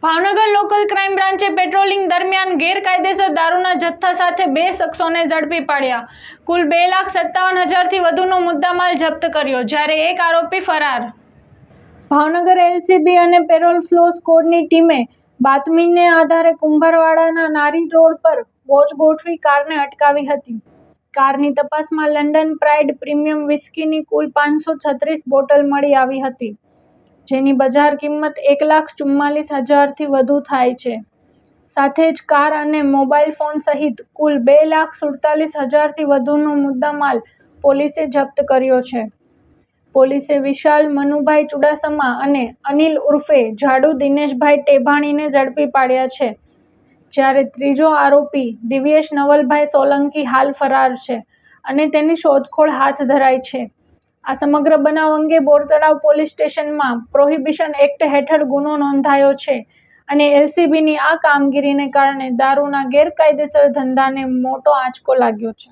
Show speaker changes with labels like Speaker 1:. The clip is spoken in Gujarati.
Speaker 1: ભાવનગર લોકલ ક્રાઇમ બ્રાન્ચે પેટ્રોલિંગ દરમિયાન ગેરકાયદેસર દારૂના જથ્થા સાથે 2 શખ્સોને ઝડપી પાડ્યા. કુલ 2,57,000થી વધુનો મુદ્દામાલ જપ્ત કર્યો, જ્યારે એક આરોપી ફરાર. ભાવનગર એલસીબી અને પેરોલ ફ્લો સ્કોડની ટીમે બાતમીને આધારે કુંભારવાડાના નારી રોડ પર વોચ ગોઠવી કારને અટકાવી હતી. કારની તપાસમાં લંડન પ્રાઇડ પ્રીમિયમ વિસ્કીની કુલ 536 બોટલ મળી આવી હતી, જેની બજાર કિંમત 1,44,000થી વધુ થાય છે. સાથે જ કાર અને મોબાઈલ ફોન સહિત કુલ 2,47,000થી વધુનો મુદ્દામાલ પોલીસે જપ્ત કર્યો છે. પોલીસે વિશાલ મનુભાઈ ચુડાસમા અને અનિલ ઉર્ફે જાડુ દિનેશભાઈ ટેભાણીને ઝડપી પાડ્યા છે, જ્યારે ત્રીજો આરોપી દિવ્યેશ નવલભાઈ સોલંકી હાલ ફરાર છે અને તેની શોધખોળ હાથ ધરાઈ છે. આ સમગ્ર બનાવ અંગે બોરતળાવ પોલીસ સ્ટેશનમાં પ્રોહિબિશન એક્ટ હેઠળ ગુનો નોંધાયો છે અને એલસીબીની આ કામગીરીને કારણે દારૂના ગેરકાયદેસર ધંધાને મોટો આંચકો લાગ્યો છે.